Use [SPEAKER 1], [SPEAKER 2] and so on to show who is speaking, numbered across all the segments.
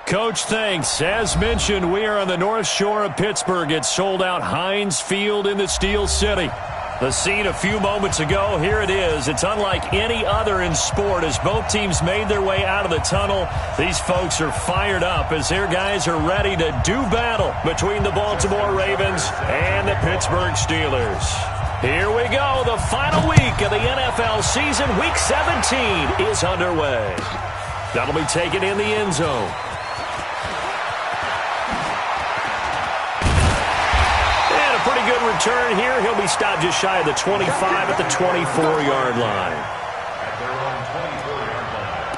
[SPEAKER 1] Coach, thanks. As mentioned, we are on the North Shore of Pittsburgh. It's sold out Heinz Field in the Steel City. The scene a few moments ago, here it is. It's unlike any other in sport as both teams made their way out of the tunnel. These folks are fired up as their guys are ready to do battle between the Baltimore Ravens and the Pittsburgh Steelers. Here we go. The final week of the NFL season, Week 17, is underway. That'll be taken in the end zone. Pretty good return here. He'll be stopped just shy of the 25 at the 24-yard line.
[SPEAKER 2] At their own 24-yard line.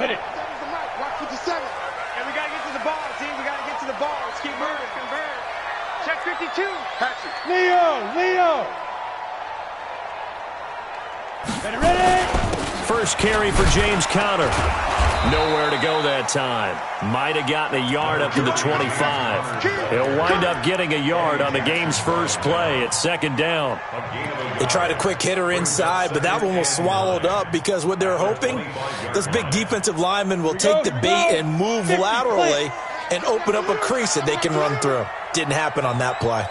[SPEAKER 3] Hit it. Seven's the mic. Watch with the 7. And we got to get to the ball, team. We got to get to the ball. Let's keep moving. Convert. Check 52. Patrick. Leo. Ready?
[SPEAKER 1] First carry for James Conner. Nowhere to go that time. Might have gotten a yard up to the 25. He'll wind up getting a yard on the game's first play at second down.
[SPEAKER 4] They tried a quick hitter inside, but that one was swallowed up because what they're hoping, this big defensive lineman will take the bait and move laterally and open up a crease that they can run through. Didn't happen on that play.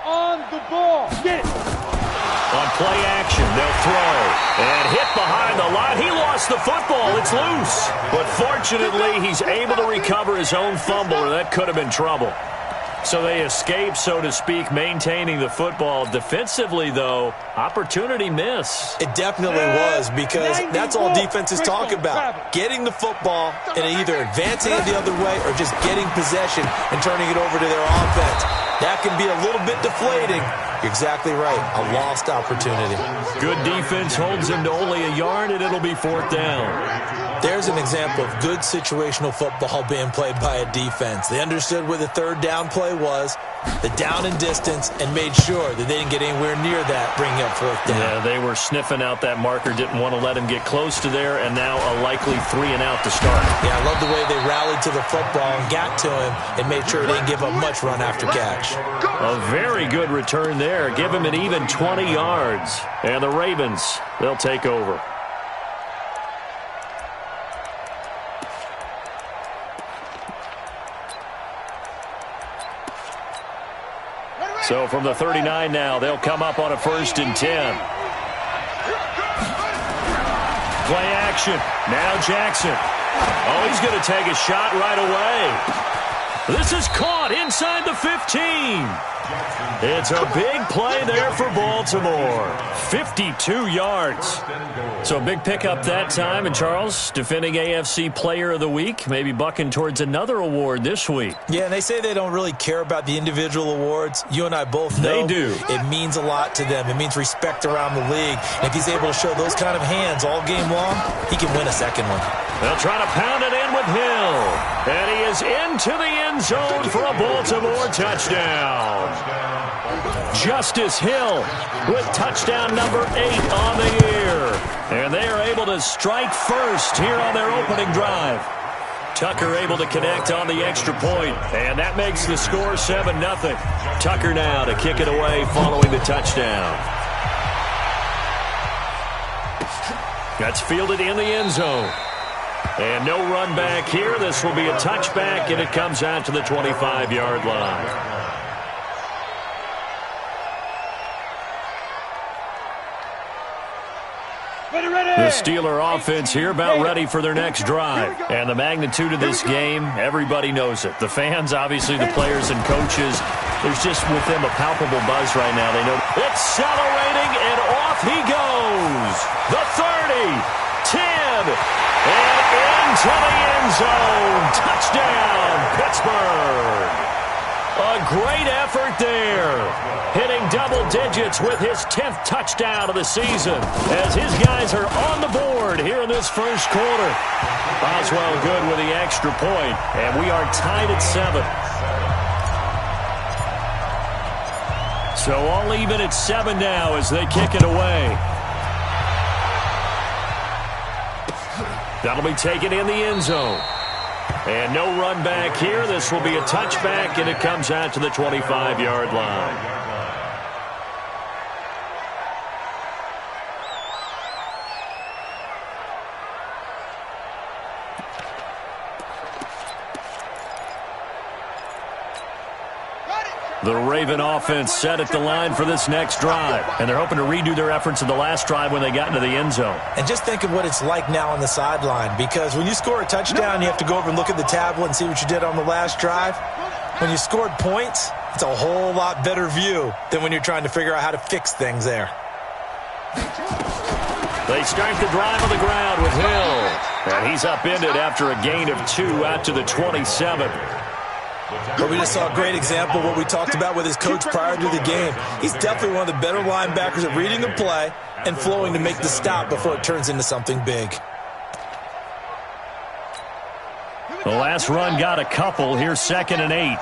[SPEAKER 3] On the ball. Get it.
[SPEAKER 1] On play action, they'll throw. And hit behind the line. He lost the football. It's loose. But fortunately, he's able to recover his own fumble, or that could have been trouble. So they escape, so to speak, maintaining the football. Defensively, though, opportunity miss.
[SPEAKER 4] It definitely was, because that's all defenses talk about. Getting the football and either advancing it the other way or just getting possession and turning it over to their offense. That can be a little bit deflating. You're exactly right. A lost opportunity.
[SPEAKER 1] Good defense holds him to only a yard, and it'll be fourth down.
[SPEAKER 4] There's an example of good situational football being played by a defense. They understood where the third down play was, the down and distance, and made sure that they didn't get anywhere near that, bringing up fourth down.
[SPEAKER 1] Yeah, they were sniffing out that marker, didn't want to let him get close to there, and now a likely 3 and out to start.
[SPEAKER 4] Yeah, I love the way they rallied to the football and got to him and made sure they didn't give up much run after catch.
[SPEAKER 1] A very good return there. Give him an even 20 yards. And the Ravens, they'll take over. So from the 39 now, they'll come up on a 1st and 10. Play action. Now Jackson. Oh, he's going to take a shot right away. This is caught inside the 15. It's a big play there for Baltimore. 52 yards. So a big pickup that time. And Charles, defending AFC Player of the Week, maybe bucking towards another award this week.
[SPEAKER 4] Yeah, and they say they don't really care about the individual awards. You and I both know
[SPEAKER 1] they do.
[SPEAKER 4] It means a lot to them. It means respect around the league. And if he's able to show those kind of hands all game long, he can win a second one.
[SPEAKER 1] They'll try to pound it in with Hill. And he is into the end zone for a Baltimore touchdown. Justice Hill with touchdown number 8 on the year. And they are able to strike first here on their opening drive. Tucker able to connect on the extra point, and that makes the score 7-0. Tucker now to kick it away following the touchdown. That's fielded in the end zone. And no run back here. This will be a touchback, and it comes out to the 25-yard line. The Steeler offense here about ready for their next drive. And the magnitude of this game, everybody knows it. The fans, obviously the players and coaches, There's just with them a palpable buzz right now. They know accelerating, and off he goes. The 30, 10, and into the end zone. Touchdown, Pittsburgh. A great effort there. Hitting double digits with his 10th touchdown of the season as his guys are on the board here in this first quarter. Boswell good with the extra point, and we are tied at 7. So all even at 7 now as they kick it away. That'll be taken in the end zone. And no run back here. This will be a touchback, and it comes out to the 25-yard line. The Raven offense set at the line for this next drive. And they're hoping to redo their efforts in the last drive when they got into the end zone.
[SPEAKER 4] And just think of what it's like now on the sideline, because when you score a touchdown, you have to go over and look at the tablet and see what you did on the last drive. When you scored points, it's a whole lot better view than when you're trying to figure out how to fix things there.
[SPEAKER 1] They start the drive on the ground with Hill. And he's upended after a gain of 2 out to the 27.
[SPEAKER 4] But we just saw a great example of what we talked about with his coach prior to the game. He's definitely one of the better linebackers at reading the play and flowing to make the stop before it turns into something big.
[SPEAKER 1] The last run got a couple. Here's 2nd and 8.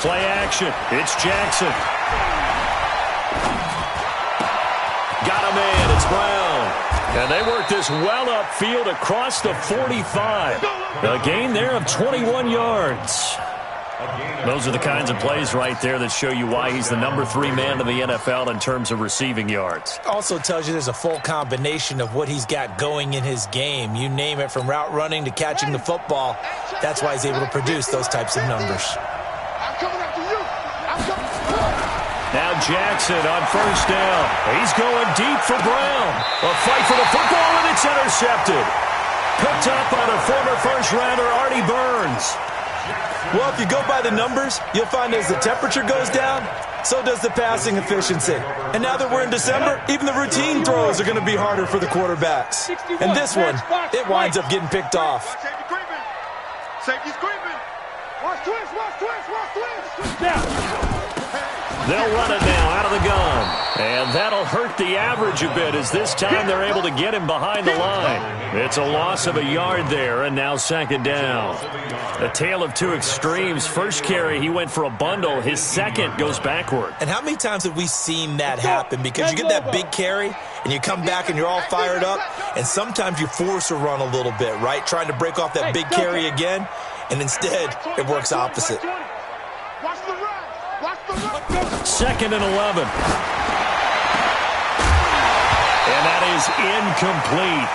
[SPEAKER 1] Play action. It's Jackson. Got a man. It's Brown. And they work this well upfield across the 45. A gain there of 21 yards. Those are the kinds of plays right there that show you why he's the number 3 man in the NFL in terms of receiving yards.
[SPEAKER 4] Also tells you there's a full combination of what he's got going in his game. You name it, from route running to catching the football. That's why he's able to produce those types of numbers.
[SPEAKER 1] Now Jackson on first down. He's going deep for Brown. A fight for the football, and it's intercepted. Picked up on a former first-rounder, Artie Burns.
[SPEAKER 4] Well, if you go by the numbers, you'll find as the temperature goes down, so does the passing efficiency. And now that we're in December, even the routine throws are going to be harder for the quarterbacks. And this one, it winds up getting picked off.
[SPEAKER 3] Safety's creeping. Watch twist, watch twist, watch twist. Down.
[SPEAKER 1] They'll run it now out of the gun. And that'll hurt the average a bit as this time they're able to get him behind the line. It's a loss of a yard there, and now 2nd down. A tale of two extremes. First carry, he went for a bundle. His second goes backward.
[SPEAKER 4] And how many times have we seen that happen? Because you get that big carry, and you come back and you're all fired up, and sometimes you force a run a little bit, right? Trying to break off that big carry again, and instead it works opposite.
[SPEAKER 3] Watch the run. Watch the run.
[SPEAKER 1] 2nd and 11. And that is incomplete.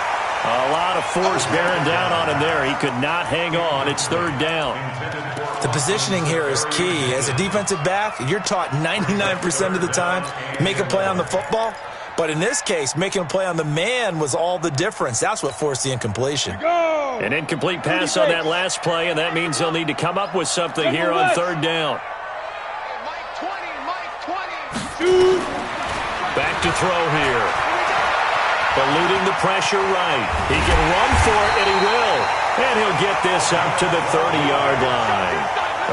[SPEAKER 1] A lot of force bearing down on him there. He could not hang on. It's 3rd down.
[SPEAKER 4] The positioning here is key. As a defensive back, you're taught 99% of the time, make a play on the football. But in this case, making a play on the man was all the difference. That's what forced the incompletion.
[SPEAKER 1] An incomplete pass on that last play, and that means they'll need to come up with something here on 3rd down. Back to throw here. Eluding the pressure right. He can run for it, and he will. And he'll get this up to the 30-yard line.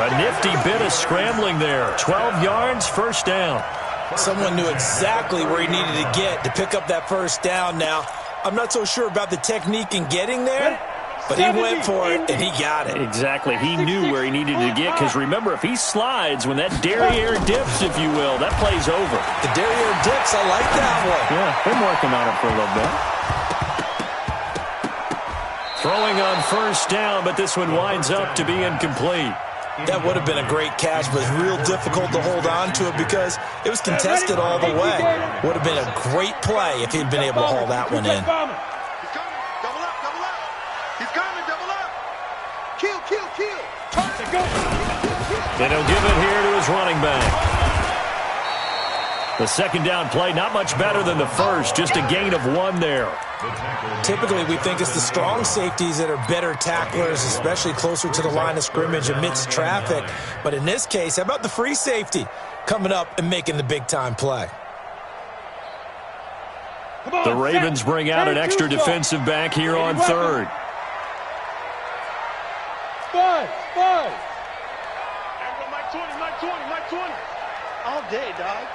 [SPEAKER 1] A nifty bit of scrambling there. 12 yards, 1st down.
[SPEAKER 4] Someone knew exactly where he needed to get to pick up that 1st down now. I'm not so sure about the technique in getting there, but he went for it, and he got it.
[SPEAKER 1] Exactly. He knew where he needed to get, because remember, if he slides, when that derriere dips, if you will, that play's over.
[SPEAKER 4] The derriere dips, I like that one.
[SPEAKER 1] Yeah, been working on it for a little bit. Throwing on 1st down, but this one winds up to be incomplete.
[SPEAKER 4] That would have been a great catch, but it's real difficult to hold on to it because it was contested all the way. Would have been a great play if he'd been able to haul that one in.
[SPEAKER 3] Kill.
[SPEAKER 1] And he'll give it here to his running back. The second down play, not much better than the first, just a gain of 1 there.
[SPEAKER 4] Typically, we think it's the strong safeties that are better tacklers, especially closer to the line of scrimmage amidst traffic. But in this case, how about the free safety coming up and making the big-time play?
[SPEAKER 1] The Ravens bring out an extra defensive back here on third.
[SPEAKER 3] Five. Mike 20. All day, dog.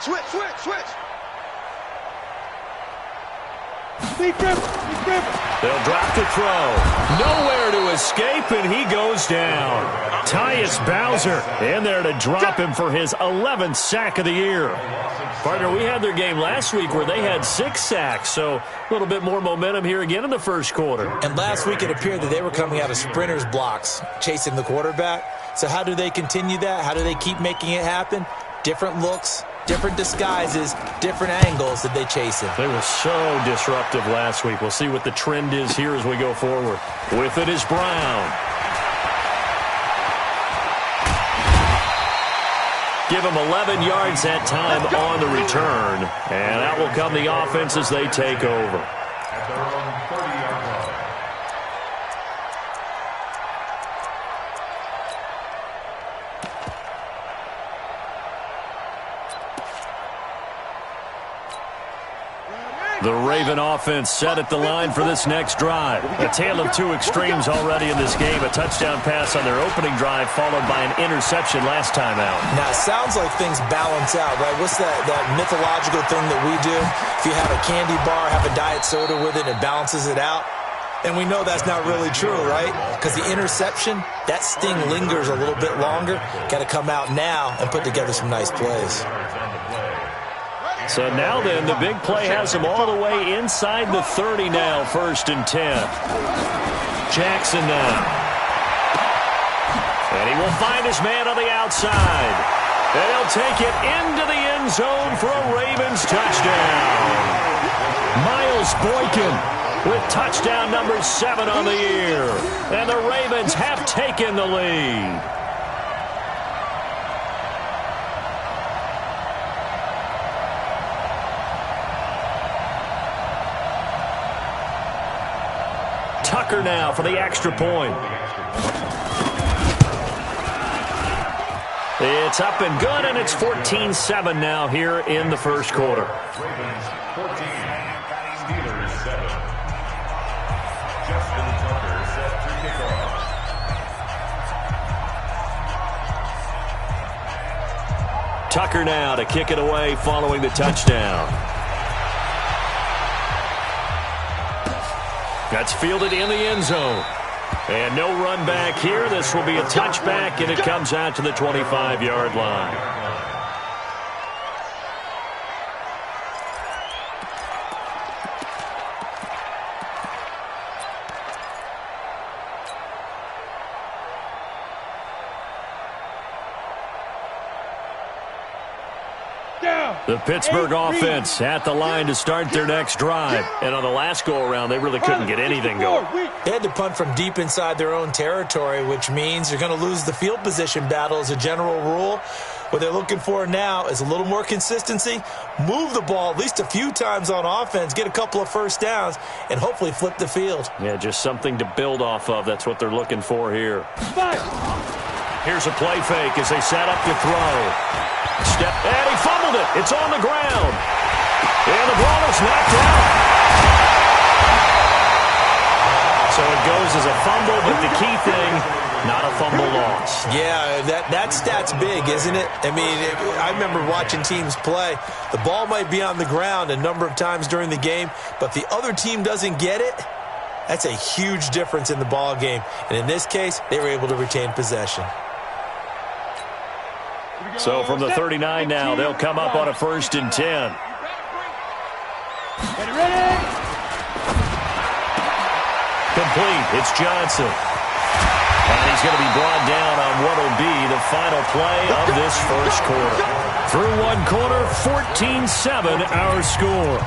[SPEAKER 3] Switch. Deep dribble.
[SPEAKER 1] They'll drop the throw. Nowhere to escape, and he goes down. Tyus Bowser in there to drop him for his 11th sack of the year. Partner, we had their game last week where they had 6 sacks, so a little bit more momentum here again in the first quarter.
[SPEAKER 4] And last week it appeared that they were coming out of sprinters blocks, chasing the quarterback. So how do they continue that? How do they keep making it happen? Different looks, different disguises, different angles that they chase him.
[SPEAKER 1] They were so disruptive last week. We'll see what the trend is here as we go forward. With it is Brown. Give them 11 yards that time on the return. And that will come the offense as they take over.
[SPEAKER 2] At their own 30-yard line.
[SPEAKER 1] The Raven offense set at the line for this next drive. A tale of 2 extremes already in this game. A touchdown pass on their opening drive followed by an interception last time out.
[SPEAKER 4] Now, it sounds like things balance out, right? What's that mythological thing that we do? If you have a candy bar, have a diet soda with it, it balances it out. And we know that's not really true, right? Because the interception, that sting lingers a little bit longer. Got to come out now and put together some nice plays.
[SPEAKER 1] So now then, the big play has them all the way inside the 30 now, 1st and 10. Jackson now. And he will find his man on the outside. And he'll take it into the end zone for a Ravens touchdown. Miles Boykin with touchdown number 7 on the year. And the Ravens have taken the lead. Tucker now for the extra point. It's up and good, and it's 14-7 now here in the first quarter.
[SPEAKER 2] Ravens 14, Steelers 7. Justin Tucker set to kickoff.
[SPEAKER 1] Tucker now to kick it away following the touchdown. That's fielded in the end zone. And no run back here. This will be a touchback, and it comes out to the 25-yard line. The Pittsburgh offense at the line to start their next drive. And on the last go-around, they really couldn't get anything going.
[SPEAKER 4] They had to punt from deep inside their own territory, which means you're going to lose the field position battle as a general rule. What they're looking for now is a little more consistency, move the ball at least a few times on offense, get a couple of first downs, and hopefully flip the field.
[SPEAKER 1] Yeah, just something to build off of. That's what they're looking for here. Here's a play fake as they set up to throw. And he fumbled it. It's on the ground. And the ball is knocked out. So it goes as a fumble, but the key thing, not a fumble loss.
[SPEAKER 4] Yeah, that stat's big, isn't it? I mean, I remember watching teams play. The ball might be on the ground a number of times during the game, but the other team doesn't get it. That's a huge difference in the ball game. And in this case, they were able to retain possession.
[SPEAKER 1] So from the 39 now, they'll come up on a 1st and 10. Complete. It's Johnson. And he's going to be brought down on what will be the final play of this first quarter. Through one quarter, 14-7 our score.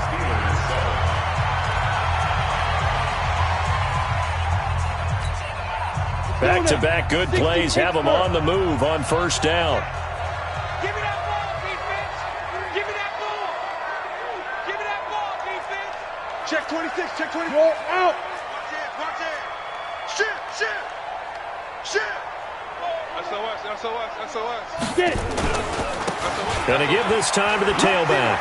[SPEAKER 1] Back-to-back good plays have them on the move on 1st down.
[SPEAKER 3] Give me that ball, defense. Give me that Check 26, check 24. Out. Watch it. Shift. SOS. Get it.
[SPEAKER 1] Gonna give this time to the tailback.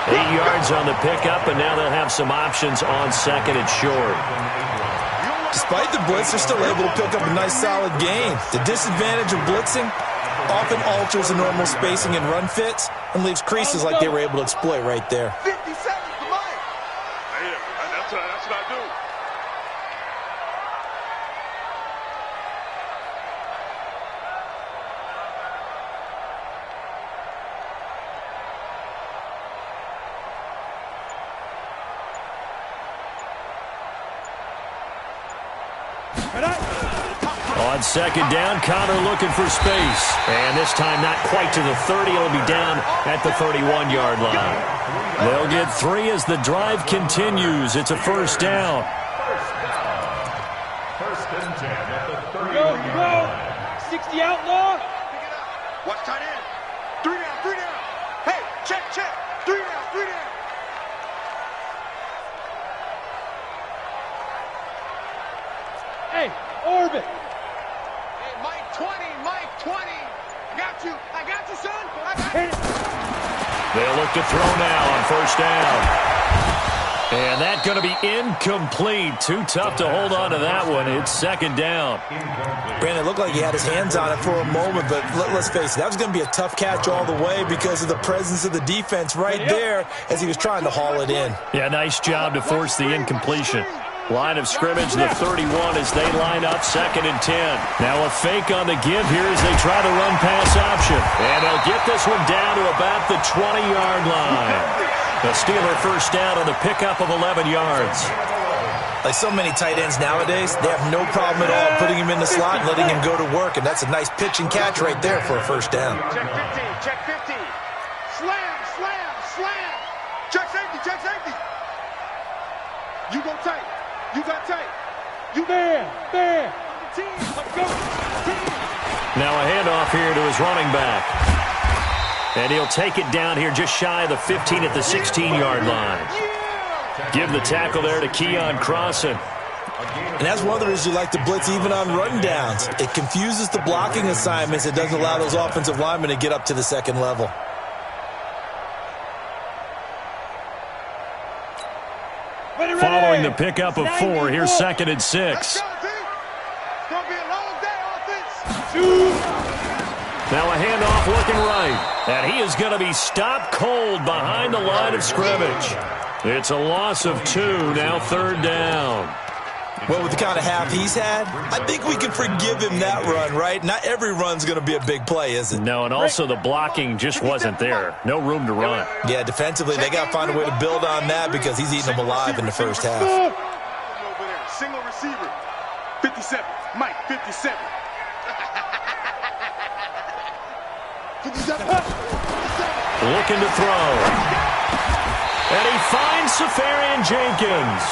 [SPEAKER 1] 8 yards on the pickup, and now they'll have some options on second and short.
[SPEAKER 4] Despite the blitz, they're still able to pick up a nice solid gain. The disadvantage of blitzing often alters the normal spacing and run fits and leaves creases like they were able to exploit right there.
[SPEAKER 3] 57 to Mike. That's what I do.
[SPEAKER 1] On second down, Connor looking for space. And this time not quite to the 30. It'll be down at the 31-yard line. They'll get 3 as the drive continues. It's a first down.
[SPEAKER 2] First and 10 at the 30.
[SPEAKER 3] Go. 60 outlaw. Watch tight end. 3 down. Hey, check. 3 down. Hey, orbit. Mike 20. I got you, son.
[SPEAKER 1] They'll look to throw now on first down. And that's going to be incomplete. Too tough to hold on to that one. It's second down.
[SPEAKER 4] Brandon, it looked like he had his hands on it for a moment, but let's face it, that was going to be a tough catch all the way because of the presence of the defense right there as he was trying to haul it in.
[SPEAKER 1] Yeah, nice job to force the incompletion. Line of scrimmage, the 31 as they line up, second and 10. Now a fake on the give here as they try the run-pass option. And they'll get this one down to about the 20-yard line. The Steeler first down on the pickup of 11 yards.
[SPEAKER 4] Like so many tight ends nowadays, they have no problem at all putting him in the slot and letting him go to work, and that's a nice pitch and catch right there for a first down.
[SPEAKER 3] Check 50. Slam. Check safety. You go tight. You got tight. You there. Let's go.
[SPEAKER 1] Now a handoff here to his running back. And he'll take it down here just shy of the 15 at the 16-yard line. Give the tackle there to Keon Crossan.
[SPEAKER 4] And that's one of the reasons you like to blitz even on run downs. It confuses the blocking assignments. It doesn't allow those offensive linemen to get up to the second level.
[SPEAKER 1] Following the pickup of 4, here's second and 6. Now a handoff looking right. And he is going to be stopped cold behind the line of scrimmage. It's a loss of 2, now third down.
[SPEAKER 4] Well, with the kind of half he's had, I think we can forgive him that run, right? Not every run's going to be a big play, is it?
[SPEAKER 1] No, and also the blocking just wasn't there. No room to run.
[SPEAKER 4] Yeah, defensively, they got to find a way to build on that because he's eating them alive in the first half.
[SPEAKER 3] Single receiver. 57. Mike, 57. 57.
[SPEAKER 1] Looking to throw. And he finds Safarian Jenkins.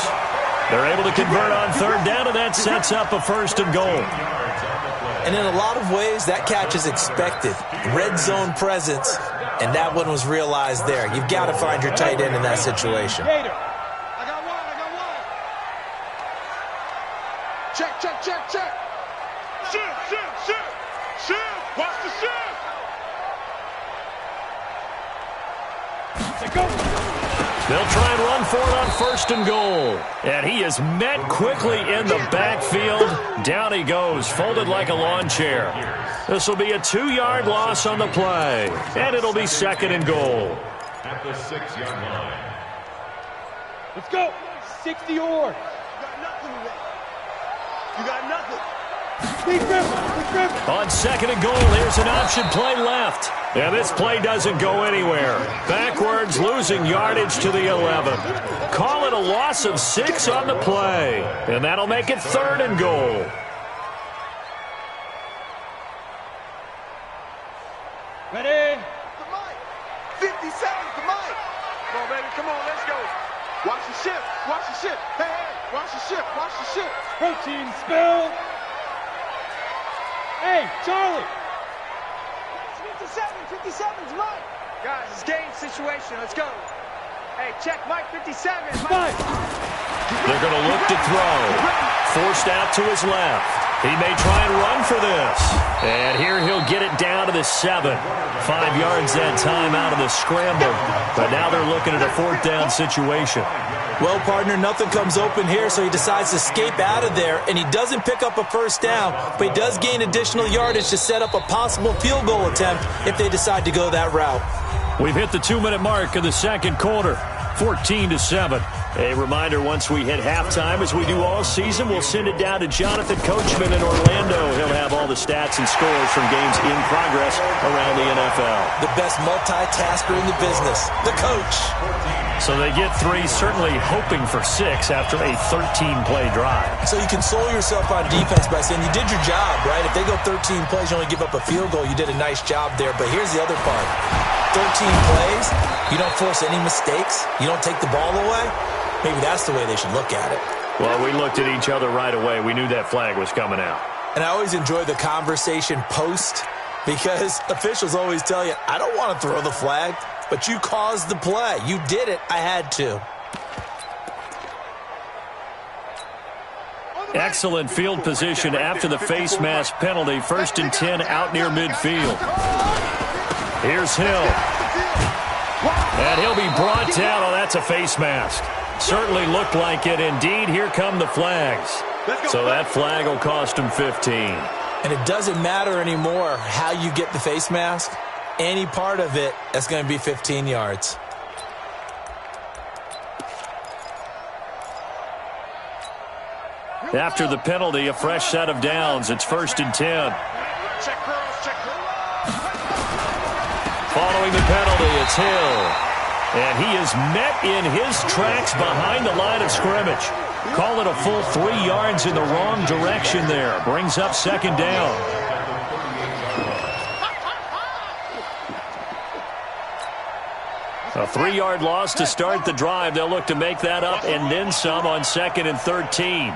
[SPEAKER 1] They're able to convert on third down, and that sets up a first and goal.
[SPEAKER 4] And in a lot of ways, that catch is expected. Red zone presence, and that one was realized there. You've got to find your tight end in that situation.
[SPEAKER 3] I got one. Check. Shift. Watch the shift. Go.
[SPEAKER 1] They'll try and run for it on first and goal. And he is met quickly in the backfield. Down he goes, folded like a lawn chair. This will be a 2-yard loss on the play. And it'll be second and goal.
[SPEAKER 2] At the 6-yard line.
[SPEAKER 3] Let's go. 60 or. You got nothing. Big Griffin.
[SPEAKER 1] On second and goal, here's an option play left. And this play doesn't go anywhere. Backwards, losing yardage to the 11. Call it a loss of 6 on the play. And that'll make it third and goal.
[SPEAKER 3] Ready? To Mike. 57 to Mike. Come on, baby. Come on, let's go. Watch the shift. Hey, watch the shift. Protein spill. Hey, Charlie. 57's Mike. Guys, it's game situation. Let's go. Hey, check Mike 57. Mike.
[SPEAKER 1] They're going to look to throw. Forced out to his left. He may try and run for this. And here he'll get it down to the 7. 5 yards that time out of the scramble. But now they're looking at a 4th down situation.
[SPEAKER 4] Well, partner, nothing comes open here, so he decides to escape out of there, and he doesn't pick up a 1st down, but he does gain additional yardage to set up a possible field goal attempt if they decide to go that route.
[SPEAKER 1] We've hit the 2-minute mark of the second quarter, 14-7. A reminder, once we hit halftime, as we do all season, we'll send it down to Jonathan Coachman in Orlando. He'll have all the stats and scores from games in progress around the NFL.
[SPEAKER 4] The best multitasker in the business, the coach.
[SPEAKER 1] So they get 3, certainly hoping for 6 after a 13-play drive.
[SPEAKER 4] So you console yourself on defense by saying you did your job, right? If they go 13 plays, you only give up a field goal, you did a nice job there. But here's the other part. 13 plays, you don't force any mistakes, you don't take the ball away. Maybe that's the way they should look at it.
[SPEAKER 1] Well, we looked at each other right away. We knew that flag was coming out.
[SPEAKER 4] And I always enjoy the conversation post because officials always tell you, I don't want to throw the flag, but you caused the play. You did it. I had to.
[SPEAKER 1] Excellent field position after the face mask penalty. 1st and 10 out near midfield. Here's Hill. And he'll be brought down. Oh, that's a face mask. Certainly looked like it. Indeed, here come the flags. So that flag will cost him 15.
[SPEAKER 4] And it doesn't matter anymore how you get the face mask. Any part of it, that's going to be 15 yards.
[SPEAKER 1] After the penalty, a fresh set of downs. It's 1st and 10. Following the penalty, it's Hill. And he is met in his tracks behind the line of scrimmage. Call it a full 3 yards in the wrong direction there. Brings up 2nd down. A 3-yard loss to start the drive. They'll look to make that up and then some on 2nd and 13.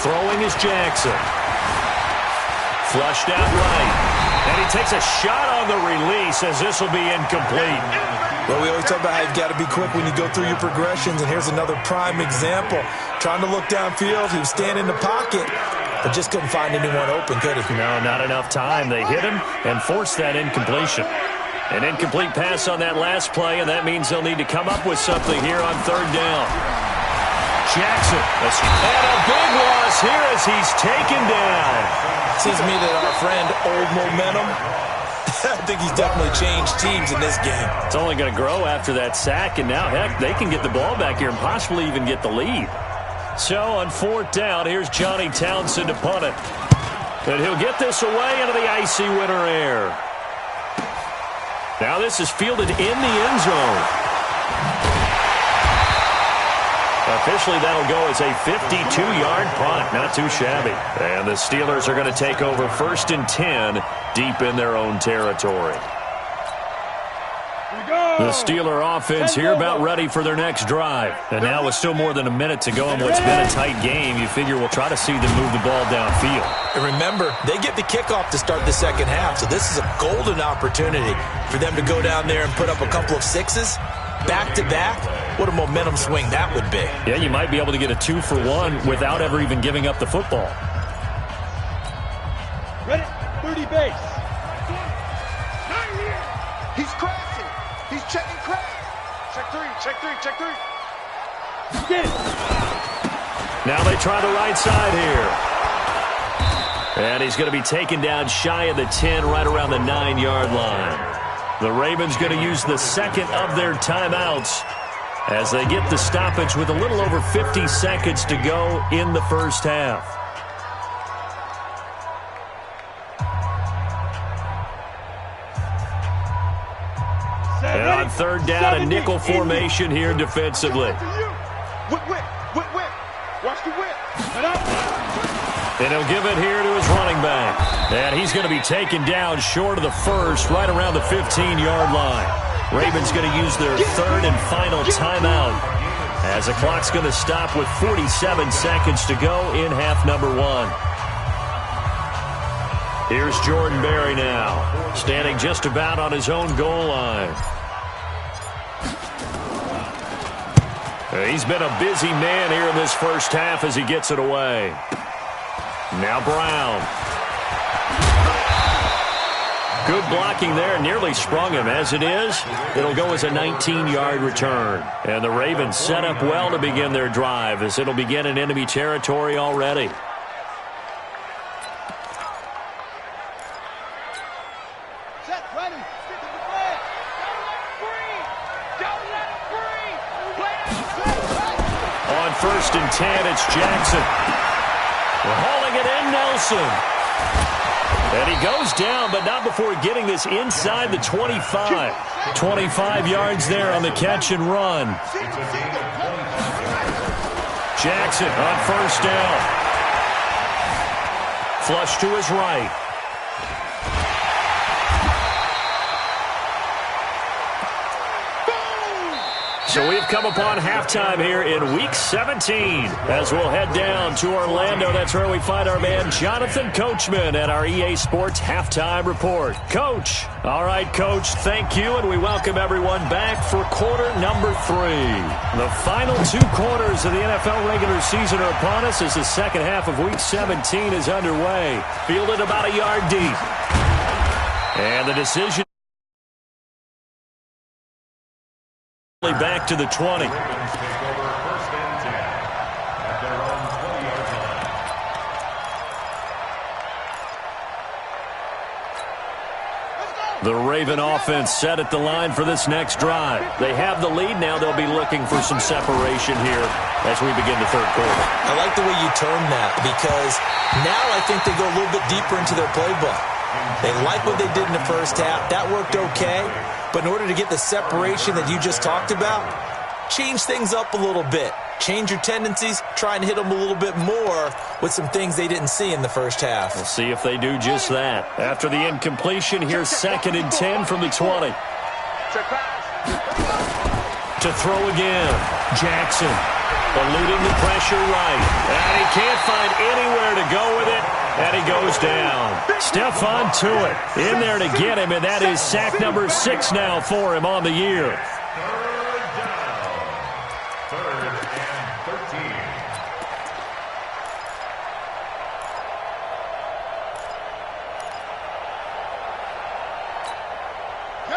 [SPEAKER 1] Throwing is Jackson. Flushed out right. And he takes a shot on the release as this will be incomplete.
[SPEAKER 4] Well, we always talk about how you've got to be quick when you go through your progressions, and here's another prime example. Trying to look downfield, he was standing in the pocket, but just couldn't find anyone open, could he?
[SPEAKER 1] No, not enough time. They hit him and forced that incompletion. An incomplete pass on that last play, and that means they'll need to come up with something here on 3rd down. Jackson, and a big loss here as he's taken down.
[SPEAKER 4] Seems to me that our friend, Old Momentum, I think he's definitely changed teams in this game.
[SPEAKER 1] It's only going to grow after that sack, and now, heck, they can get the ball back here and possibly even get the lead. So on 4th down, here's Johnny Townsend to punt it. And he'll get this away into the icy winter air. Now this is fielded in the end zone. Officially, that'll go as a 52-yard punt. Not too shabby. And the Steelers are going to take over 1st and 10 deep in their own territory. The Steeler offense here about ready for their next drive. And now with still more than a minute to go in what's been a tight game, you figure we'll try to see them move the ball downfield.
[SPEAKER 4] And remember, they get the kickoff to start the second half, so this is a golden opportunity for them to go down there and put up a couple of 6s. Back-to-back, what a momentum swing that would be.
[SPEAKER 1] Yeah, you might be able to get a 2-for-1 without ever even giving up the football.
[SPEAKER 3] Ready? 30 base. He's crashing. He's checking crash. Check 3, check 3, check 3. Get it.
[SPEAKER 1] Now they try the right side here. And he's going to be taken down shy of the 10, right around the 9-yard line. The Ravens going to use the second of their timeouts as they get the stoppage with a little over 50 seconds to go in the first half. And on 3rd down, a nickel formation here defensively.
[SPEAKER 3] Whip. Watch the whip.
[SPEAKER 1] And he'll give it here to his running back. And he's going to be taken down short of the first, right around the 15-yard line. Ravens going to use their 3rd and final timeout as the clock's going to stop with 47 seconds to go in half number 1. Here's Jordan Berry now, standing just about on his own goal line. He's been a busy man here in this first half as he gets it away. Now Brown. Good blocking there, nearly sprung him. As it is, it'll go as a 19-yard return. And the Ravens set up well to begin their drive as it'll begin in enemy territory already. On 1st and 10, it's Jackson. We're hauling it in, Nelson. And he goes down, but not before getting this inside the 25. 25 yards there on the catch and run. Jackson on 1st down. Flush to his right. So we've come upon halftime here in Week 17 as we'll head down to Orlando. That's where we find our man Jonathan Coachman at our EA Sports Halftime Report. Coach. All right, Coach, thank you, and we welcome everyone back for quarter number 3. The final 2 quarters of the NFL regular season are upon us as the second half of Week 17 is underway. Fielded about a yard deep. And the decision back to the 20. The Raven offense set at the line for this next drive. They have the lead now. They'll be looking for some separation here as we begin the third quarter.
[SPEAKER 4] I like the way you term that because now I think they go a little bit deeper into their playbook. They like what they did in the first half. That worked okay. But in order to get the separation that you just talked about, change things up a little bit. Change your tendencies, try and hit them a little bit more with some things they didn't see in the first half.
[SPEAKER 1] We'll see if they do just that. After the incompletion, here's 2nd and 10 from the 20. To throw again. Jackson eluding the pressure right. And he can't find anywhere to go with it. And he goes down. Stephon Tuitt in there to get him, and that is sack number 6 now for him on the year.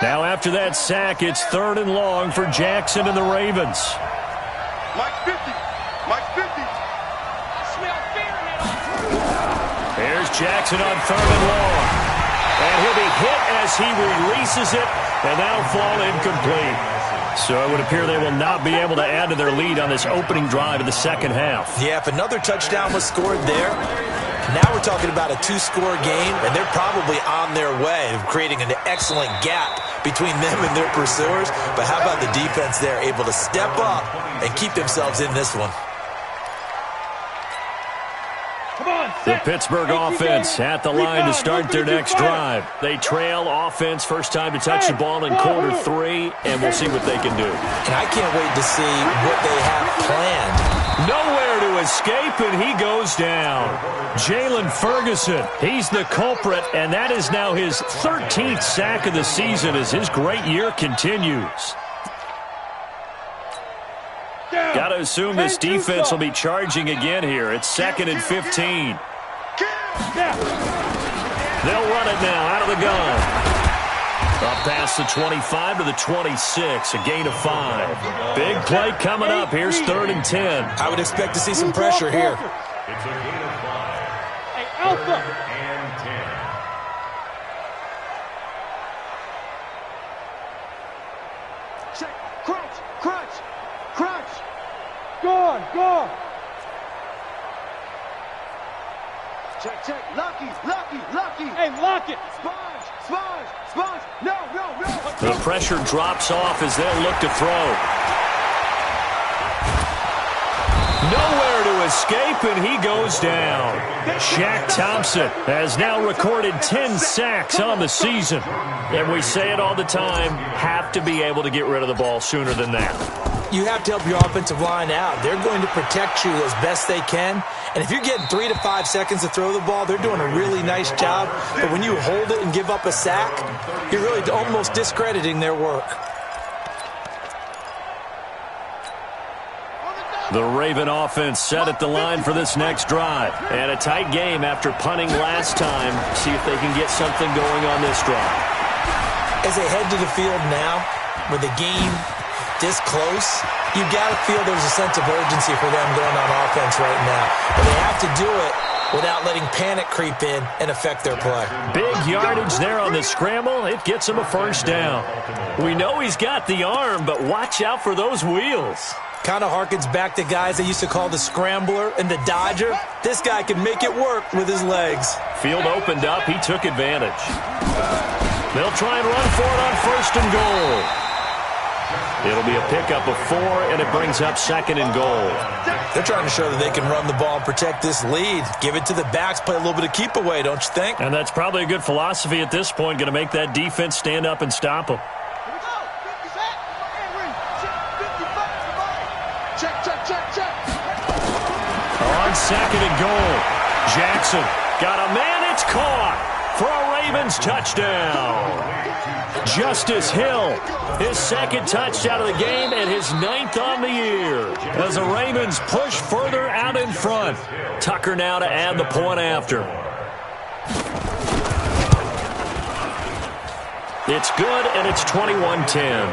[SPEAKER 1] Now after that sack, it's 3rd and long for Jackson and the Ravens.
[SPEAKER 3] Mike 50. Mike 50.
[SPEAKER 1] Here's Jackson on 3rd and long. And he'll be hit as he releases it, and that'll fall incomplete. So it would appear they will not be able to add to their lead on this opening drive of the second half.
[SPEAKER 4] Yeah, if another touchdown was scored there, now we're talking about a 2-score game, and they're probably on their way of creating an excellent gap between them and their pursuers. But how about the defense there, able to step up and keep themselves in this one?
[SPEAKER 1] The Pittsburgh offense at the line to start their next drive. They trail offense, first time to touch the ball in quarter 3, and we'll see what they can do.
[SPEAKER 4] And I can't wait to see what they have planned.
[SPEAKER 1] Nowhere to escape, and he goes down. Jalen Ferguson, he's the culprit, and that is now his 13th sack of the season as his great year continues. Got to assume this defense will be charging again here. It's 2nd and 15. They'll run it now out of the gun. Up past the 25 to the 26, a gain of 5. Big play coming up. Here's 3rd and 10.
[SPEAKER 4] I would expect to see some pressure here.
[SPEAKER 2] It's a gain of 5.
[SPEAKER 3] Hey, Alpha.
[SPEAKER 2] And 10.
[SPEAKER 3] Check. Crunch. Crunch. Crunch. Gone. Gone. Check. Check. Lucky. Lucky. Lucky. Hey, lock it. Sponge. Sponge. Sponge. No. No. No.
[SPEAKER 1] The pressure drops off as they'll look to throw. Nowhere to escape, and he goes down. Shaq Thompson has now recorded 10 sacks on the season. And we say it all the time, have to be able to get rid of the ball sooner than that.
[SPEAKER 4] you have to help your offensive line out. They're going to protect you as best they can. And if you're getting 3 to 5 seconds to throw the ball, they're doing a really nice job. But when you hold it and give up a sack, you're really almost discrediting their work.
[SPEAKER 1] The Raven offense set at the line for this next drive. And a tight game after punting last time. See if they can get something going on this drive.
[SPEAKER 4] As they head to the field now, with the game this close, you got to feel there's a sense of urgency for them going on offense right now. But they have to do it without letting panic creep in and affect their play.
[SPEAKER 1] Big yardage there on the scramble. It gets him a first down. We know he's got the arm, but watch out for those wheels.
[SPEAKER 4] Kind of harkens back to guys they used to call the scrambler and the dodger. This guy can make it work with his legs.
[SPEAKER 1] Field opened up. He took advantage. They'll try and run for it on first and goal. It'll be a pickup of 4, and it brings up second and goal.
[SPEAKER 4] They're trying to show that they can run the ball and protect this lead. Give it to the backs, play a little bit of keep away, don't you think?
[SPEAKER 1] And that's probably a good philosophy at this point, going to make that defense stand up and stop them. On second and goal, Jackson got a man. It's caught for a Ravens touchdown. Justice Hill, his second touchdown of the game and his 9th on the year. As the Ravens push further out in front. Tucker now to add the point after. It's good, and it's 21-10.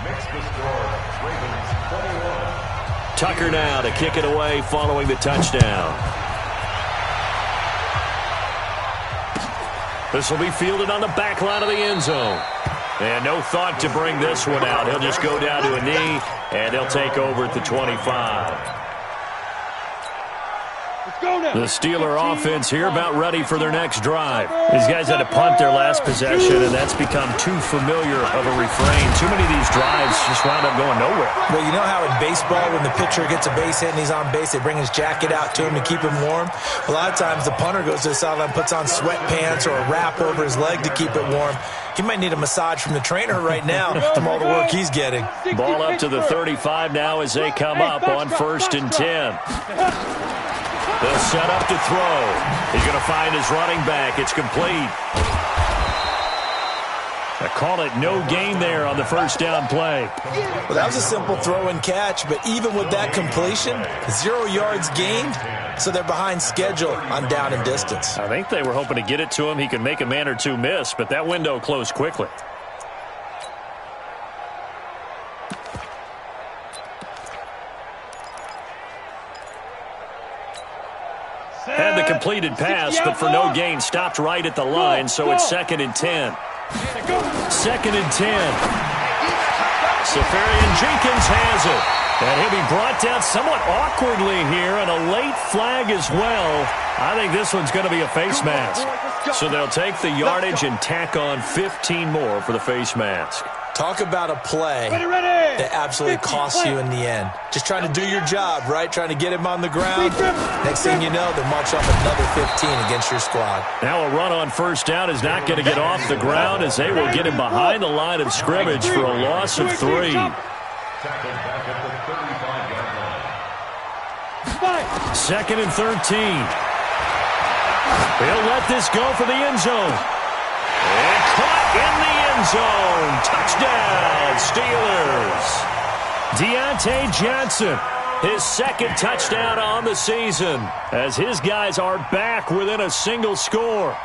[SPEAKER 2] Makes the score, Ravens 21.
[SPEAKER 1] Tucker now to kick it away following the touchdown. This will be fielded on the back line of the end zone. And no thought to bring this one out. He'll just go down to a knee, and they'll take over at the 25. The Steeler offense here about ready for their next drive. These guys had to punt their last possession, and that's become too familiar of a refrain. Too many of these drives just wound up going nowhere.
[SPEAKER 4] Well, you know how in baseball when the pitcher gets a base hit and he's on base, they bring his jacket out to him to keep him warm? A lot of times the punter goes to the sideline, puts on sweatpants or a wrap over his leg to keep it warm. He might need a massage from the trainer right now from all the work he's getting.
[SPEAKER 1] Ball up to the 35 now as they come up on first and 10. They'll set up to throw. He's going to find his running back. It's complete. I call it no gain there on the first down play.
[SPEAKER 4] Well, that was a simple throw and catch, but even with that completion, 0 yards gained, so they're behind schedule on down and distance.
[SPEAKER 1] I think they were hoping to get it to him. He could make a man or two miss, but that window closed quickly. Had the completed pass, but for no gain, stopped right at the line, so it's second and 10. Second and 10. Safarian Jenkins has it. And he'll be brought down somewhat awkwardly here, and a late flag as well. I think this one's going to be a face mask. So they'll take the yardage and tack on 15 more for the face mask.
[SPEAKER 4] Talk about a play that absolutely costs you in the end. Just trying to do your job, right? Trying to get him on the ground. Next thing you know, they'll march off another 15 against your squad.
[SPEAKER 1] Now a run on first down is not going to get off the ground as they will get him behind the line of scrimmage for a loss of 3.
[SPEAKER 2] Tackled back at the 35-yard line.
[SPEAKER 1] Second and 13. They'll let this go for the end zone. And caught in the end zone. Touchdown, Steelers. Deontay Johnson, his second touchdown on the season, as his guys are back within a single score.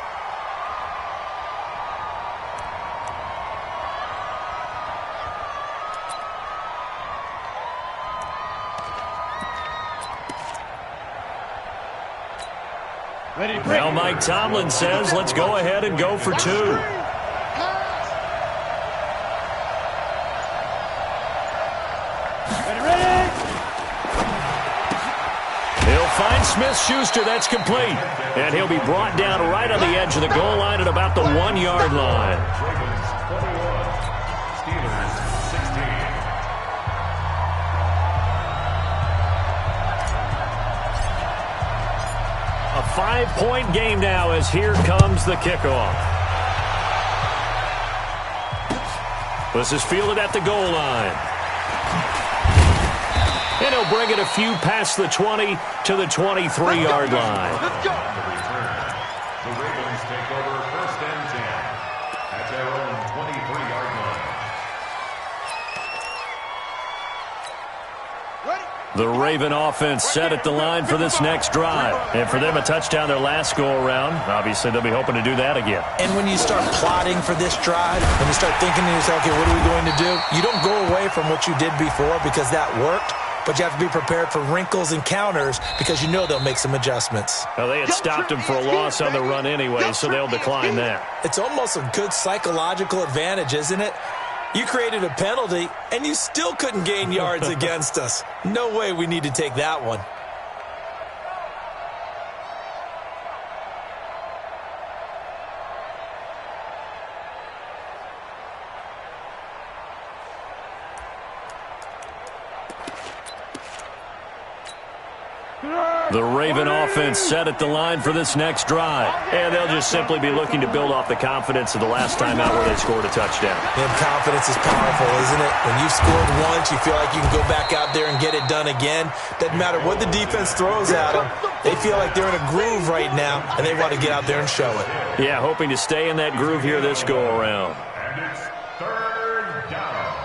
[SPEAKER 1] Now Mike Tomlin says, let's go ahead and go for 2. He'll find Smith-Schuster. That's complete. And he'll be brought down right on the edge of the goal line at about the 1-yard line.
[SPEAKER 2] Ravens 21, Steelers 16.
[SPEAKER 1] A 5-point game now as here comes the kickoff. This is fielded at the goal line. And he'll bring it a few past the 20 to the 23-yard line.
[SPEAKER 2] Let's go. On the return, the Ravens take over 1st and 10 at their own 23-yard line.
[SPEAKER 1] The Raven offense set at the line for this next drive. And for them, a touchdown their last go-around. Obviously, they'll be hoping to do that again.
[SPEAKER 4] And when you start plotting for this drive, when you start thinking to yourself, okay, what are we going to do? You don't go away from what you did before because that worked, but you have to be prepared for wrinkles and counters because you know they'll make some adjustments.
[SPEAKER 1] Well, they had stopped him for a loss on the run anyway, so they'll decline that.
[SPEAKER 4] It's almost a good psychological advantage, isn't it? You created a penalty, and you still couldn't gain yards against us. No way we need to take that one.
[SPEAKER 1] The Raven offense set at the line for this next drive. And they'll just simply be looking to build off the confidence of the last time out where they scored a touchdown.
[SPEAKER 4] And confidence is powerful, isn't it? When you've scored once, you feel like you can go back out there and get it done again. Doesn't matter what the defense throws at them. They feel like they're in a groove right now, and they want to get out there and show it.
[SPEAKER 1] Yeah, hoping to stay in that groove here this go-around.
[SPEAKER 2] And it's 3rd down.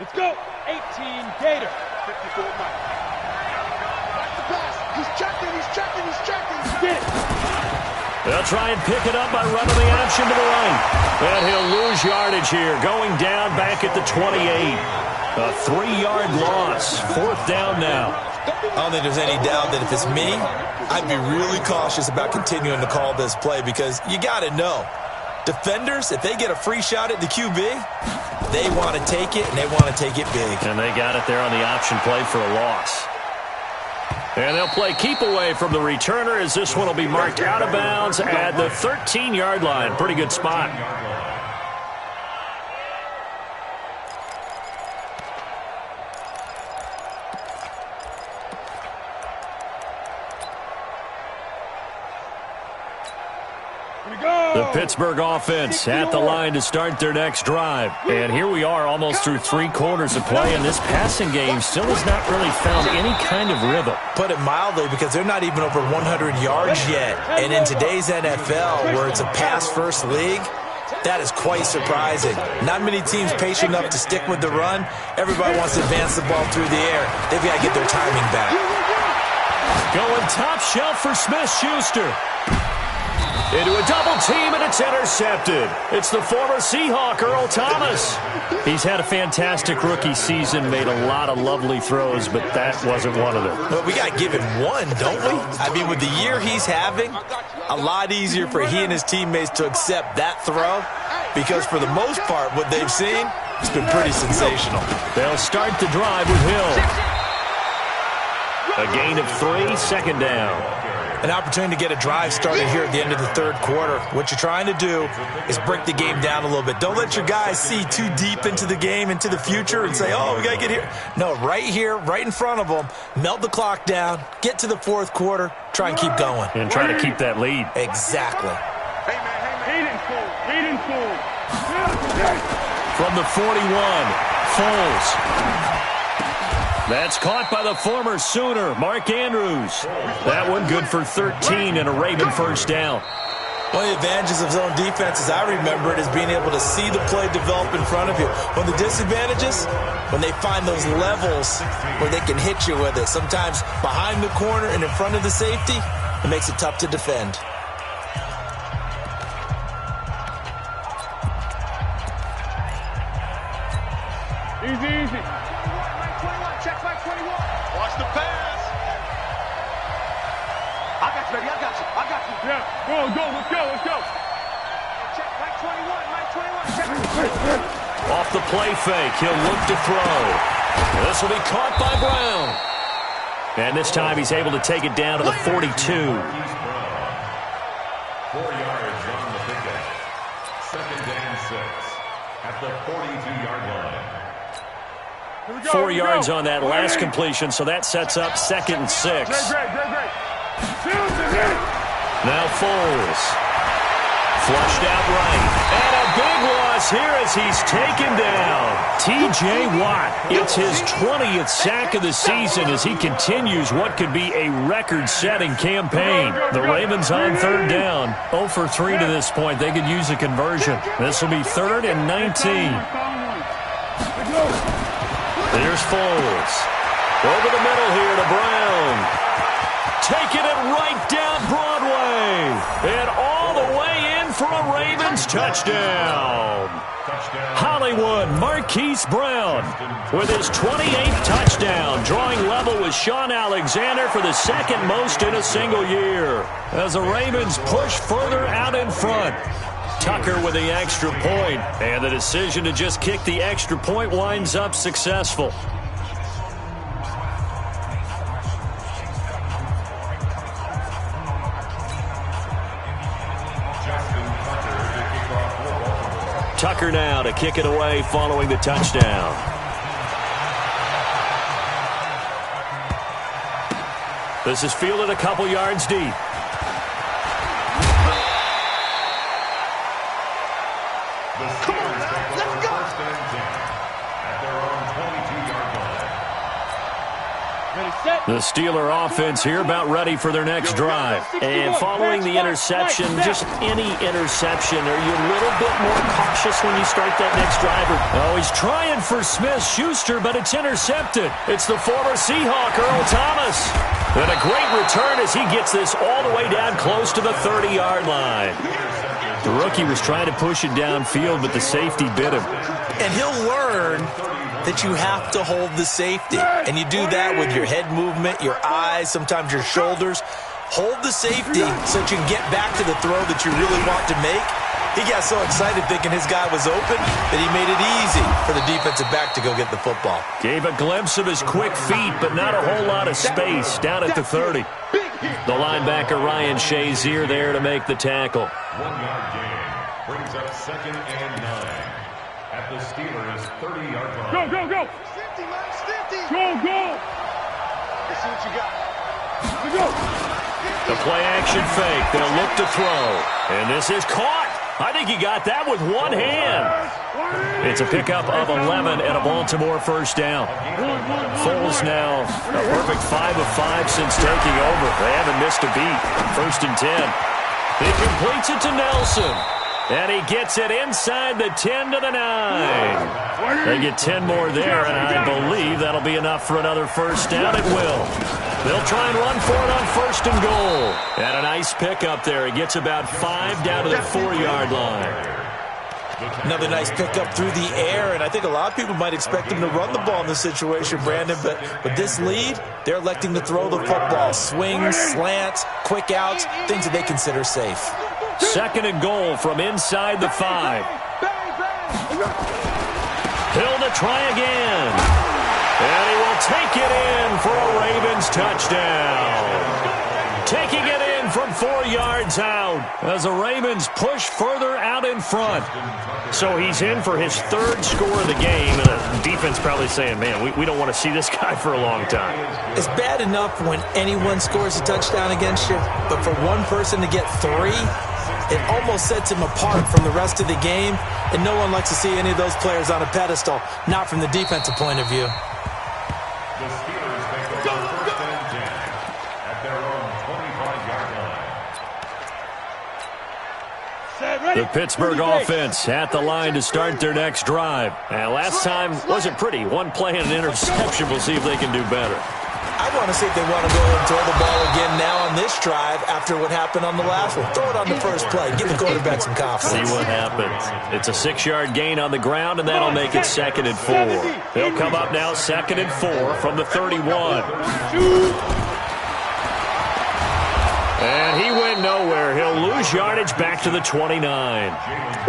[SPEAKER 3] Let's go. 18 Gator. 54 Mike. That's the pass. He's checking. Get it.
[SPEAKER 1] They'll try and pick it up by running the option to the right. And he'll lose yardage here, going down back at the 28. A 3-yard loss. 4th down now.
[SPEAKER 4] I don't think there's any doubt that if it's me, I'd be really cautious about continuing to call this play because you got to know. Defenders, if they get a free shot at the QB, they want to take it, and they want to take it big.
[SPEAKER 1] And they got it there on the option play for a loss. And they'll play keep away from the returner as this one will be marked out of bounds at the 13-yard line. Pretty good spot. The Pittsburgh offense at the line to start their next drive. And here we are almost through 3 quarters of play, and this passing game still has not really found any kind of rhythm.
[SPEAKER 4] Put it mildly, because they're not even over 100 yards yet. And in today's NFL, where it's a pass-first league, that is quite surprising. Not many teams patient enough to stick with the run. Everybody wants to advance the ball through the air. They've got to get their timing back.
[SPEAKER 1] Going top shelf for Smith-Schuster. Into a double team, and it's intercepted. It's the former Seahawk, Earl Thomas. He's had a fantastic rookie season, made a lot of lovely throws, but that wasn't one of them.
[SPEAKER 4] Well, we got to give him one, don't we? I mean, with the year he's having, a lot easier for he and his teammates to accept that throw because for the most part, what they've seen, it's been pretty sensational.
[SPEAKER 1] They'll start the drive with Hill. A gain of 3, 2nd down.
[SPEAKER 4] An opportunity to get a drive started here at the end of the 3rd quarter. What you're trying to do is break the game down a little bit. Don't let your guys see too deep into the game, into the future, and say, oh, we got to get here. No, right here, right in front of them, melt the clock down, get to the 4th quarter, try and keep going.
[SPEAKER 1] And try to keep that lead.
[SPEAKER 4] Exactly.
[SPEAKER 3] Hey, man. Hayden forward.
[SPEAKER 1] From the 41, Foles. That's caught by the former Sooner, Mark Andrews. That one good for 13 and a Raven 1st down.
[SPEAKER 4] One of the advantages of zone defense, as I remember it, is being able to see the play develop in front of you. One of the disadvantages, when they find those levels where they can hit you with it. Sometimes behind the corner and in front of the safety, it makes it tough to defend.
[SPEAKER 3] Easy. Check back 21. Watch the pass. I got you, baby. I got you. Yeah, go. Let's go. Check back 21. Check.
[SPEAKER 1] Off the play fake, he'll look to throw. This will be caught by Brown. And this time he's able to take it down to the 42.
[SPEAKER 2] 4 yards on the pickup. 2nd and 6 at the 42-yard line.
[SPEAKER 1] 4 yards on that last completion, so that sets up 2nd and 6.
[SPEAKER 3] Great.
[SPEAKER 1] Now Foles. Flushed out right. And a big loss here as he's taken down. T.J. Watt. It's his 20th sack of the season as he continues what could be a record-setting campaign. The Ravens on third down. 0 for 3 to this point. They could use a conversion. This will be 3rd and 19. There's Foles. Over the middle here to Brown. Taking it right down Broadway. And all the way in for a Ravens touchdown. Hollywood Marquise Brown with his 28th touchdown, drawing level with Sean Alexander for the second most in a single year. As the Ravens push further out in front. Tucker with the extra point, and the decision to just kick the extra point winds up successful. Tucker now to kick it away following the touchdown. This is fielded a couple yards deep.
[SPEAKER 3] Come on, let's go.
[SPEAKER 2] First and 10 at their own 22-yard line.
[SPEAKER 1] The Steeler offense here about ready for their next drive. And following the interception, just any interception, are you a little bit more cautious when you start that next drive? Oh, he's trying for Smith-Schuster, but it's intercepted. It's the former Seahawk, Earl Thomas. And a great return as he gets this all the way down close to the 30-yard line. The rookie was trying to push it downfield, but the safety bit him.
[SPEAKER 4] And he'll learn that you have to hold the safety. And you do that with your head movement, your eyes, sometimes your shoulders. Hold the safety so that you can get back to the throw that you really want to make. He got so excited thinking his guy was open that he made it easy for the defensive back to go get the football.
[SPEAKER 1] Gave a glimpse of his quick feet, but not a whole lot of space down at the 30. The linebacker Ryan Shazier there to make the tackle.
[SPEAKER 2] 1-yard gain brings up 2nd and 9 at the Steelers' 30-yard line.
[SPEAKER 3] Go, go, go. 50, man, 50. Go, go. Let's see what you got. Let's go.
[SPEAKER 1] The play-action fake. They'll look to throw. And this is caught. I think he got that with one hand. It's a pickup of 11 and a Baltimore first down. Foles now a perfect 5 of 5 since taking over. They haven't missed a beat. 1st and 10. He completes it to Nelson. And he gets it inside the 10 to the 9. They get 10 more there, and I believe that'll be enough for another first down. It will. They'll try and run for it on 1st and goal. And a nice pickup there. He gets about 5 down to the 4-yard line.
[SPEAKER 4] Another nice pickup through the air, and I think a lot of people might expect him to run the ball in this situation, Brandon, but with this lead, they're electing to throw the football. Swings, slants, quick outs, things that they consider safe.
[SPEAKER 1] 2nd and goal from inside the 5. Hill to try again. And he will take it in for a Ravens touchdown. Taking it in from 4 yards out as the Ravens push further out in front. So he's in for his 3rd score of the game, and the defense probably saying, man, we don't want to see this guy for a long time.
[SPEAKER 4] It's bad enough when anyone scores a touchdown against you, but for one person to get 3, it almost sets him apart from the rest of the game, and no one likes to see any of those players on a pedestal, not from the defensive point of view.
[SPEAKER 2] The Steelers take over 1st and 10 at their own 25-yard line.
[SPEAKER 1] The Pittsburgh offense at the line to start their next drive. And last time wasn't pretty. One play and an interception. We'll see if they can do better.
[SPEAKER 4] I want to see if they want to go and throw the ball again now on this drive after what happened on the last one. Throw it on the first play. Give the quarterback some confidence.
[SPEAKER 1] See what happens. It's a 6-yard gain on the ground, and that'll make it 2nd and 4. They'll come up now 2nd and 4 from the 31. And he went nowhere. He'll lose yardage back to the 29.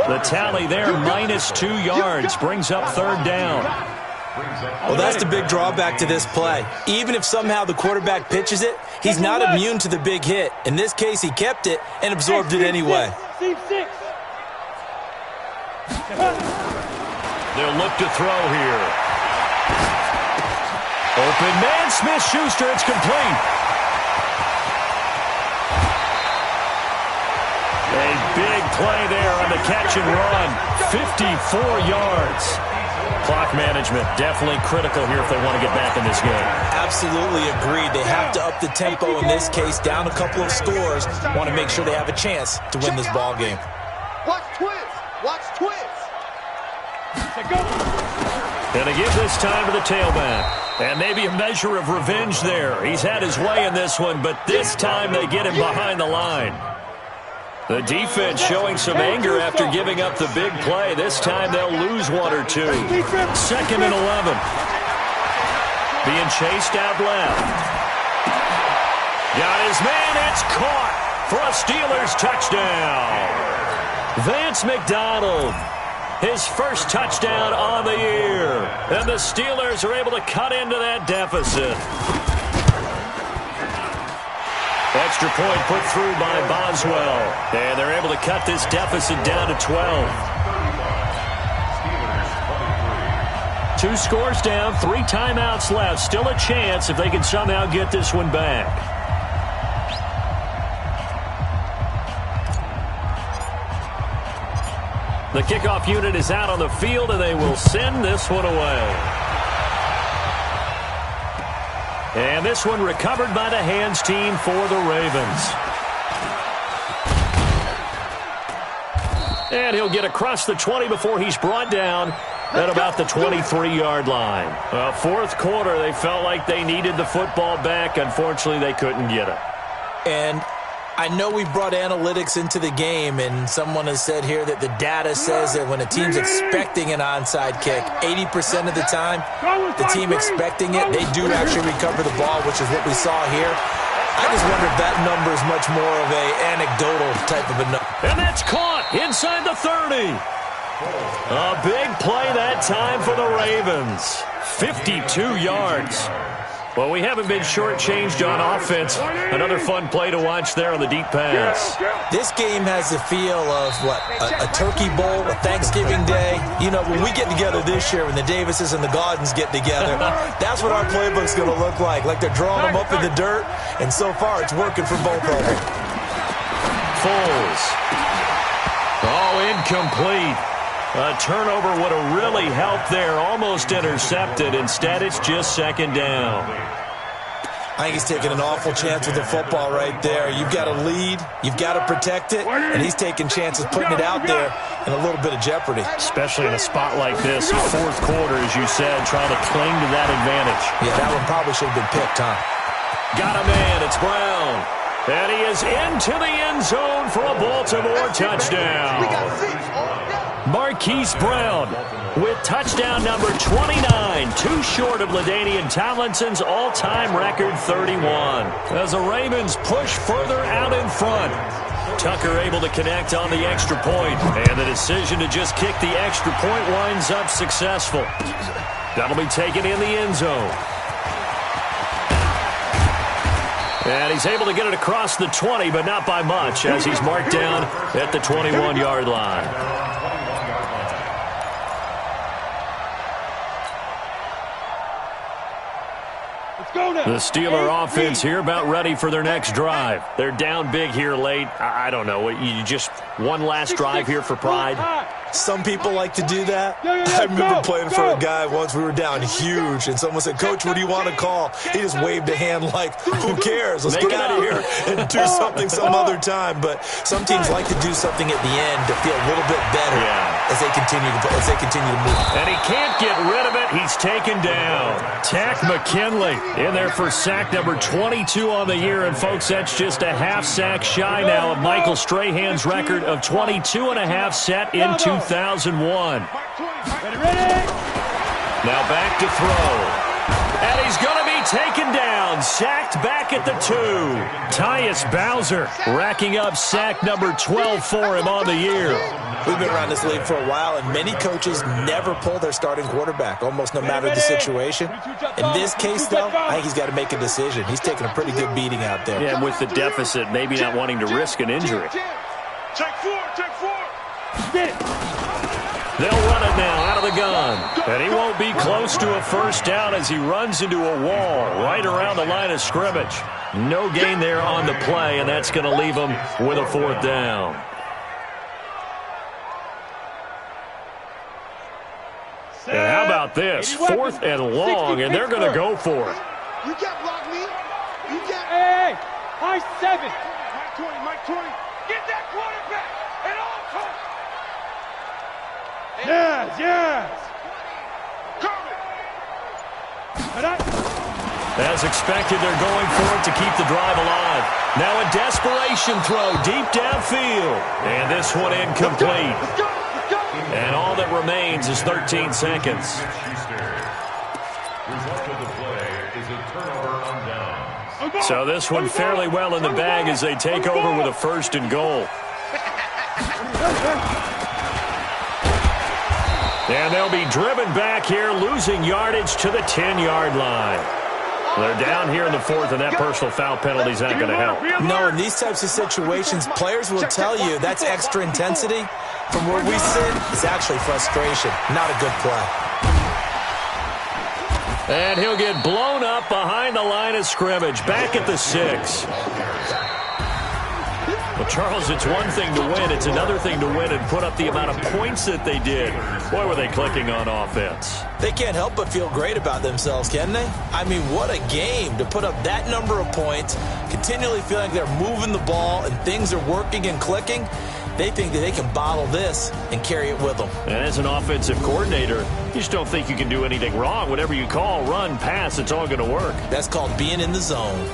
[SPEAKER 1] The tally there, -2 yards, brings up 3rd down.
[SPEAKER 4] Well, that's the big drawback to this play. Even if somehow the quarterback pitches it, he's not immune to the big hit. In this case, he kept it and absorbed it anyway.
[SPEAKER 1] They'll look to throw here. Open man, Smith-Schuster, it's complete. play there on the catch and run. 54 yards. Clock management definitely critical here if they want to get back in this game.
[SPEAKER 4] Absolutely agreed. They have to up the tempo in this case, down a couple of scores. Want to make sure they have a chance to win this ball game.
[SPEAKER 3] Watch twist. Watch twist.
[SPEAKER 1] And they give this time to the tailback. And maybe a measure of revenge there. He's had his way in this one, but this time they get him behind the line. The defense showing some anger after giving up the big play. This time they'll lose one or two. 2nd and 11. Being chased out left. Got his man. It's caught for a Steelers touchdown. Vance McDonald. His first touchdown on the year. And the Steelers are able to cut into that deficit. Extra point put through by Boswell. And they're able to cut this deficit down to 12. 2 scores down, 3 timeouts left. Still a chance if they can somehow get this one back. The kickoff unit is out on the field, and they will send this one away. And this one recovered by the hands team for the Ravens. And he'll get across the 20 before he's brought down at about the 23-yard line. Well, 4th quarter, they felt like they needed the football back. Unfortunately, they couldn't get it.
[SPEAKER 4] And I know we brought analytics into the game, and someone has said here that the data says that when a team's expecting an onside kick, 80% of the time, the team expecting it, they do actually recover the ball, which is what we saw here. I just wonder if that number is much more of an anecdotal type of a number.
[SPEAKER 1] And that's caught inside the 30. A big play that time for the Ravens. 52 yards. Well, we haven't been shortchanged on offense. Another fun play to watch there on the deep pass.
[SPEAKER 4] This game has the feel of, what, a turkey bowl, a Thanksgiving day. You know, when we get together this year, when the Davises and the Gaudens get together, that's what our playbook's going to look like they're drawing them up in the dirt, and so far it's working for both of them.
[SPEAKER 1] Foles. Oh, incomplete. A turnover would have really helped there. Almost intercepted. Instead, it's just 2nd down.
[SPEAKER 4] I think he's taking an awful chance with the football right there. You've got to lead. You've got to protect it. And he's taking chances, putting it out there in a little bit of jeopardy.
[SPEAKER 1] Especially in a spot like this, 4th quarter, as you said, trying to cling to that advantage.
[SPEAKER 4] Yeah, that one probably should have been picked, huh?
[SPEAKER 1] Got a man. It's Brown. And he is into the end zone for a Baltimore touchdown. Marquise Brown with touchdown number 29, too short of LaDainian Tomlinson's all-time record 31. As the Ravens push further out in front. Tucker able to connect on the extra point, and the decision to just kick the extra point winds up successful. That'll be taken in the end zone. And he's able to get it across the 20, but not by much, as he's marked down at the 21-yard line. The Steeler offense here about ready for their next drive. They're down big here late. I don't know. You just one last drive here for pride?
[SPEAKER 4] Some people like to do that. I remember playing for a guy once. We were down huge, and someone said, "Coach, what do you want to call?" He just waved a hand like, who cares? Let's get out of here and do something some other time. But some teams like to do something at the end to feel a little bit better as they continue to move.
[SPEAKER 1] And he can't get rid of it. He's taken down. Takk McKinley in there for sack number 22 on the year. And, folks, that's just a half sack shy now of Michael Strahan's record of 22.5 set in 2001. Now back to throw. And he's going to be taken down. Sacked back at the 2. Tyus Bowser racking up sack number 12 for him on the year.
[SPEAKER 4] We've been around this league for a while, and many coaches never pull their starting quarterback, almost no matter the situation. In this case, though, I think he's got to make a decision. He's taking a pretty good beating out there.
[SPEAKER 1] Yeah, and with the deficit, maybe not wanting to risk an injury.
[SPEAKER 3] Take 4, take 4. Get it.
[SPEAKER 1] They'll run it now out of the gun. And he won't be close to a first down as he runs into a wall right around the line of scrimmage. No gain there on the play, and that's going to leave him with a 4th down. about this? 4th and long, and they're going to go for it.
[SPEAKER 3] You can't block me. You can't.
[SPEAKER 5] Hey, high 7.
[SPEAKER 3] Mike 20. Get that quarterback at all costs.
[SPEAKER 5] Yes.
[SPEAKER 1] As expected, they're going for it to keep the drive alive. Now a desperation throw deep downfield. And this one incomplete.
[SPEAKER 3] Let's go.
[SPEAKER 1] And all that remains is 13 seconds.
[SPEAKER 2] Result of the play is a turnover on downs.
[SPEAKER 1] So this one fairly well in the bag as they take over with a 1st and goal. And they'll be driven back here, losing yardage to the 10-yard line. They're down here in the 4th, and that personal foul penalty is not going to help.
[SPEAKER 4] No, in these types of situations, players will tell you that's extra intensity. From where we sit, it's actually frustration, not a good play.
[SPEAKER 1] And he'll get blown up behind the line of scrimmage, back at the 6. Well, Charles, it's one thing to win. It's another thing to win and put up the amount of points that they did. Boy, were they clicking on offense.
[SPEAKER 4] They can't help but feel great about themselves, can they? I mean, what a game to put up that number of points, continually feeling like they're moving the ball and things are working and clicking. They think that they can bottle this and carry it with them.
[SPEAKER 1] And as an offensive coordinator, you just don't think you can do anything wrong. Whatever you call, run, pass, it's all going to work.
[SPEAKER 4] That's called being in the zone.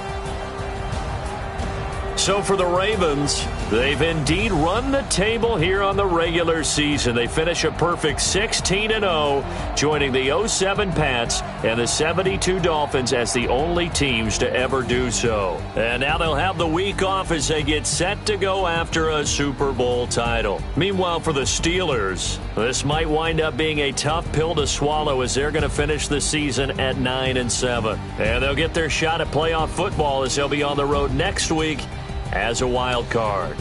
[SPEAKER 1] So for the Ravens, they've indeed run the table here on the regular season. They finish a perfect 16-0, joining the 07 Pats and the 72 Dolphins as the only teams to ever do so. And now they'll have the week off as they get set to go after a Super Bowl title. Meanwhile, for the Steelers, this might wind up being a tough pill to swallow as they're going to finish the season at 9-7. And they'll get their shot at playoff football as they'll be on the road next week as a wild card.